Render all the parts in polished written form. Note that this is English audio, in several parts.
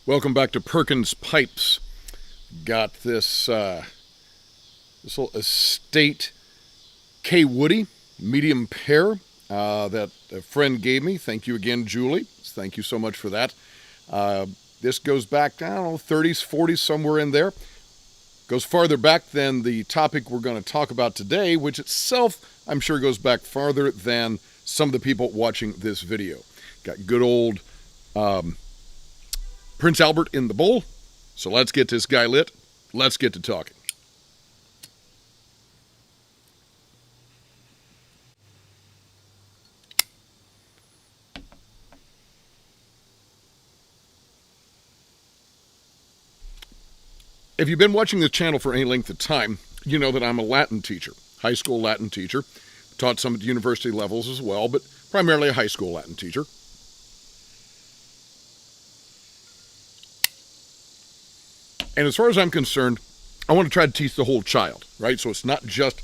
Welcome back to Perkins Pipes. Got this little estate Kaywoodie medium pear that a friend gave me. Thank you again, Julie. Thank you so much for that. This goes back, 30s, 40s, somewhere in there. Goes farther back than the topic we're going to talk about today, which itself, I'm sure, goes back farther than some of the people watching this video. Got good old Prince Albert in the bowl. So let's get this guy lit. Let's get to talking. If you've been watching this channel for any length of time, you know that I'm a Latin teacher, high school Latin teacher. Taught some at university levels as well, but primarily a high school Latin teacher. And as far as I'm concerned, I want to try to teach the whole child, right? So it's not just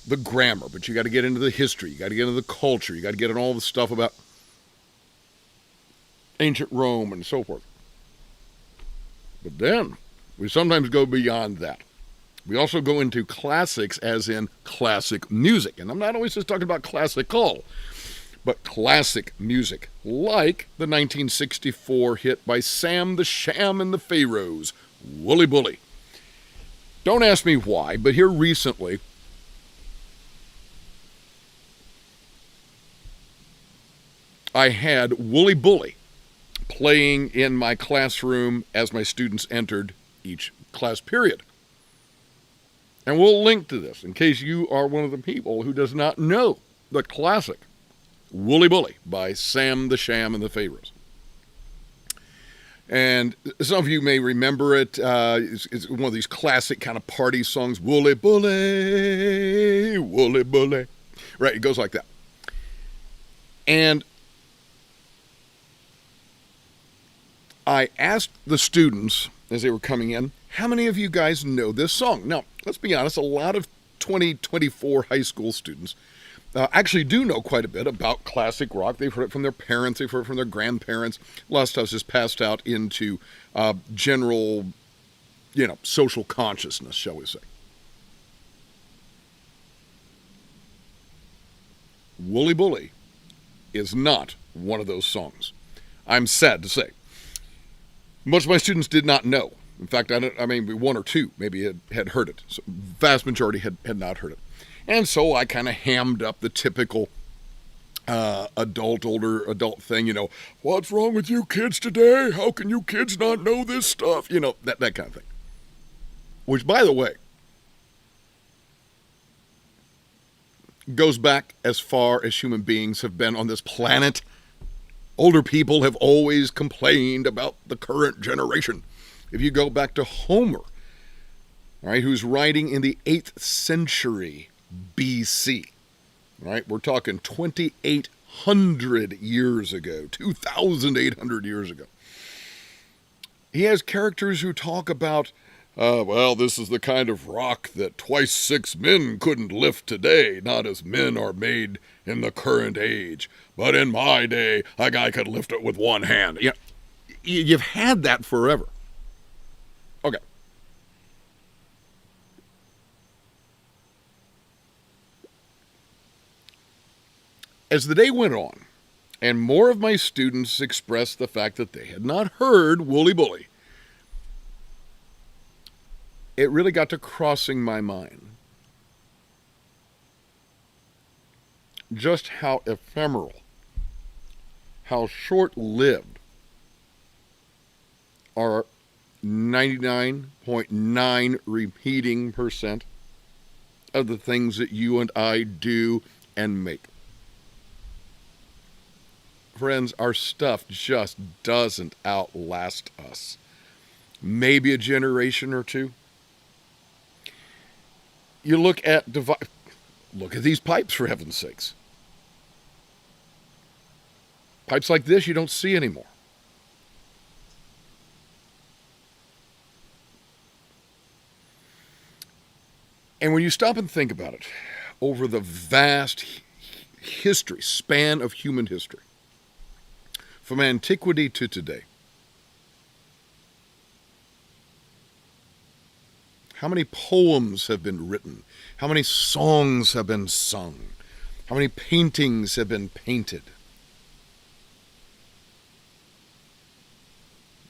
the grammar, but you got to get into the history, you got to get into the culture, you got to get into all the stuff about ancient Rome and so forth. But then we sometimes go beyond that. We also go into classics, as in classic music. And I'm not always just talking about classical, but classic music, like the 1964 hit by Sam the Sham and the Pharaohs, Wooly Bully. Don't ask me why, but here recently, I had Wooly Bully playing in my classroom as my students entered each class period. And we'll link to this in case you are one of the people who does not know the classic Wooly Bully by Sam the Sham and the Pharaohs. And some of you may remember it. It's one of these classic kind of party songs. Wooly Bully, Wooly Bully. Right, it goes like that. And I asked the students as they were coming in, how many of you guys know this song? Now, let's be honest, a lot of 2024 high school students actually do know quite a bit about classic rock. They've heard it from their parents, they've heard it from their grandparents. A lot of stuff is passed out into general, social consciousness, shall we say. Wooly Bully is not one of those songs. I'm sad to say. Most of my students did not know. In fact, one or two maybe had heard it. So vast majority had not heard it. And so I kind of hammed up the typical older adult thing, what's wrong with you kids today? How can you kids not know this stuff? That kind of thing. Which, by the way, goes back as far as human beings have been on this planet. Older people have always complained about the current generation. If you go back to Homer, all right, who's writing in the 8th century BC, right? We're talking 2,800 years ago, 2,800 years ago. He has characters who talk about, this is the kind of rock that twice 6 men couldn't lift today, not as men are made in the current age. But in my day, a guy could lift it with one hand. You've had that forever. Okay. As the day went on, and more of my students expressed the fact that they had not heard Wooly Bully, it really got to crossing my mind just how ephemeral, how short-lived our 99.9 repeating percent of the things that you and I do and make. Friends, our stuff just doesn't outlast us. Maybe a generation or two. You look at these pipes, for heaven's sakes. Pipes like this you don't see anymore. And when you stop and think about it, over the vast span of human history, from antiquity to today, How many poems have been written? How many songs have been sung? How many paintings have been painted?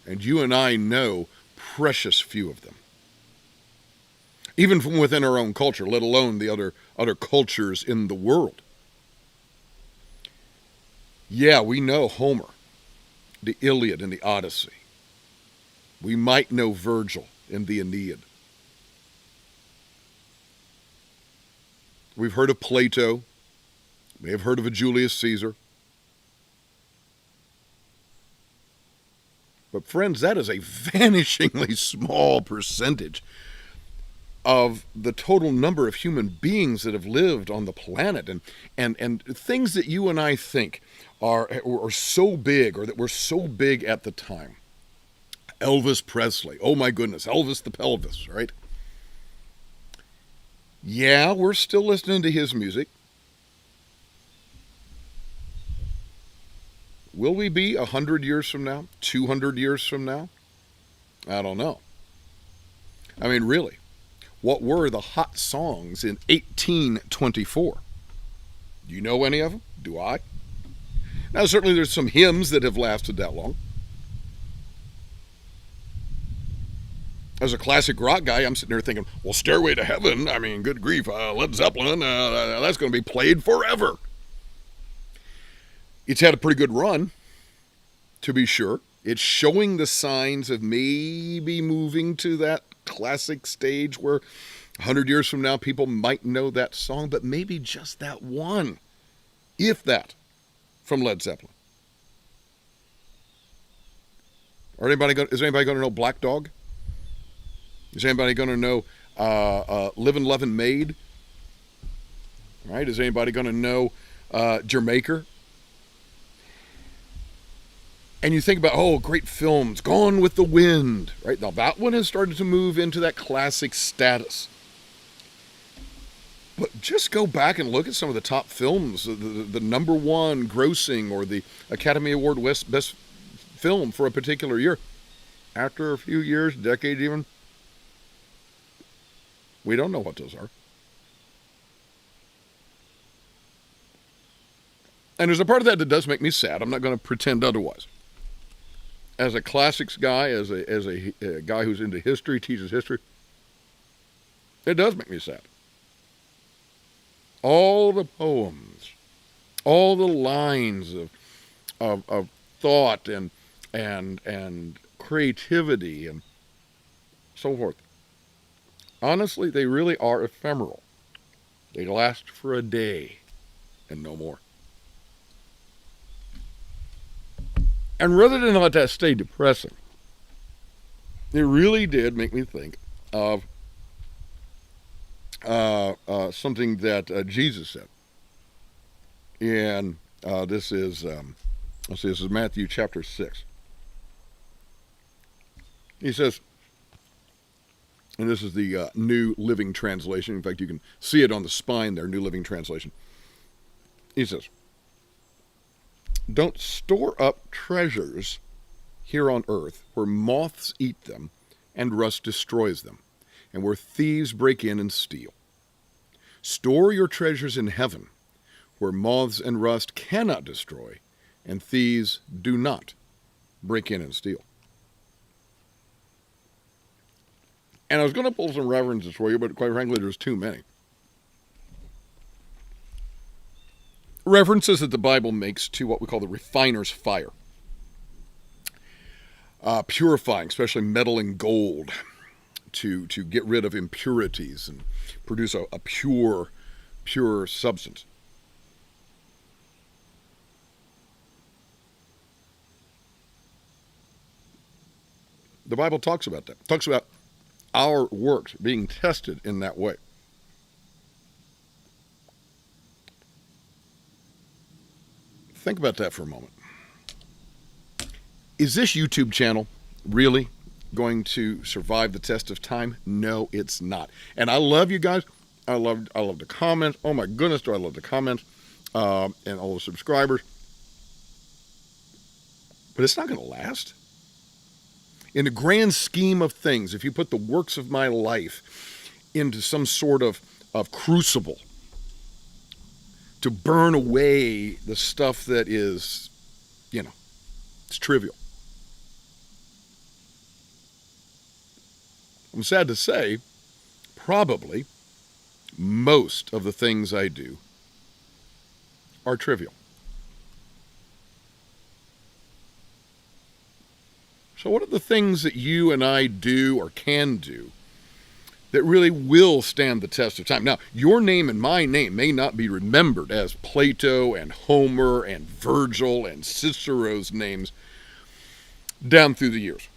And you and I know precious few of them. Even from within our own culture, let alone the other cultures in the world. Yeah, we know Homer, the Iliad and the Odyssey. We might know Virgil in the Aeneid. We've heard of Plato. We have heard of a Julius Caesar. But friends, that is a vanishingly small percentage of the total number of human beings that have lived on the planet, and things that you and I think are so big, or that were so big at the time. Elvis Presley, oh my goodness, Elvis the Pelvis, right? Yeah, we're still listening to his music. Will we be 100 years from now? 200 years from now? I don't know. I mean, really, what were the hot songs in 1824? Do you know any of them? Do I? Now, certainly there's some hymns that have lasted that long. As a classic rock guy, I'm sitting there thinking, well, Stairway to Heaven, I mean, good grief, Led Zeppelin, that's going to be played forever. It's had a pretty good run, to be sure. It's showing the signs of maybe moving to that classic stage where 100 years from now people might know that song, but maybe just that one, if that, from Led Zeppelin. Is anybody going to know Black Dog? Is anybody going to know Livin' Lovin' Maid? Right? Is anybody going to know Jamaica? And you think about, great films, Gone with the Wind, right? Now that one has started to move into that classic status. But just go back and look at some of the top films, the number one grossing or the Academy Award best film for a particular year. After a few years, decades even, we don't know what those are. And there's a part of that does make me sad. I'm not going to pretend otherwise. As a classics guy, as a guy who's into history, teaches history, it does make me sad. All the poems, all the lines of thought and creativity and so forth. Honestly, they really are ephemeral. They last for a day and no more. And rather than let that stay depressing, it really did make me think of something that Jesus said. And this is Matthew chapter 6. He says, and this is the New Living Translation. In fact, you can see it on the spine there, New Living Translation. He says, don't store up treasures here on earth where moths eat them and rust destroys them, and where thieves break in and steal. Store your treasures in heaven where moths and rust cannot destroy and thieves do not break in and steal. And I was going to pull some references for you, but quite frankly, there's too many. References that the Bible makes to what we call the refiner's fire. Purifying, especially metal and gold, to get rid of impurities and produce a pure substance. The Bible talks about that. It talks about our works being tested in that way. Think about that for a moment. Is this YouTube channel really going to survive the test of time? No, it's not. And I love you guys. I love the comments. Oh my goodness, do I love the comments and all the subscribers. But it's not going to last. In the grand scheme of things, if you put the works of my life into some sort of crucible to burn away the stuff that is, it's trivial. I'm sad to say, probably most of the things I do are trivial. So what are the things that you and I do or can do that really will stand the test of time? Now, your name and my name may not be remembered as Plato and Homer and Virgil and Cicero's names down through the years,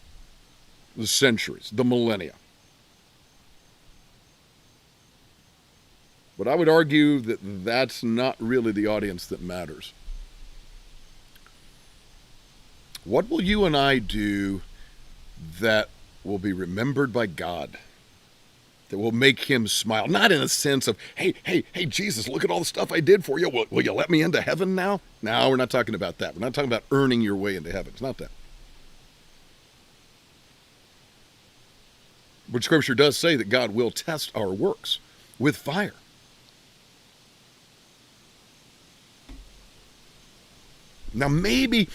the centuries, the millennia. But I would argue that that's not really the audience that matters. What will you and I do that will be remembered by God, that will make him smile? Not in a sense of, hey, Jesus, look at all the stuff I did for you. Will you let me into heaven now? No, we're not talking about that. We're not talking about earning your way into heaven. It's not that. But Scripture does say that God will test our works with fire. Now, maybe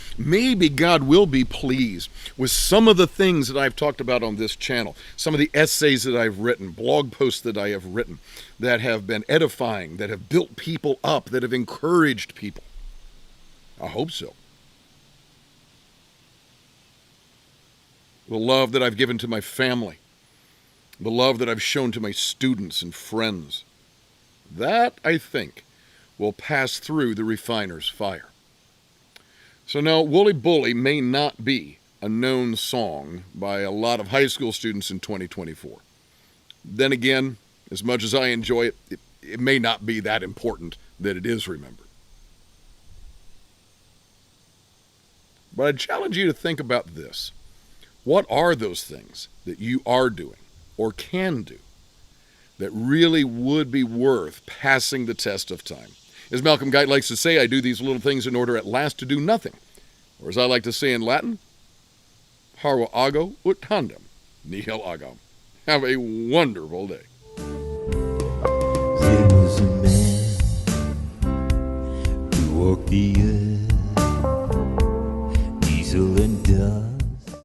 God will be pleased with some of the things that I've talked about on this channel, some of the essays that I've written, blog posts that I have written, that have been edifying, that have built people up, that have encouraged people. I hope so. The love that I've given to my family, the love that I've shown to my students and friends, that, I think, will pass through the refiner's fire. So now, Wooly Bully may not be a known song by a lot of high school students in 2024. Then again, as much as I enjoy it, it may not be that important that it is remembered. But I challenge you to think about this. What are those things that you are doing or can do that really would be worth passing the test of time? As Malcolm Guite likes to say, I do these little things in order at last to do nothing. Or as I like to say in Latin, Parva ago ut tandem, nihil agam. Have a wonderful day. There was a man who walked the earth, diesel and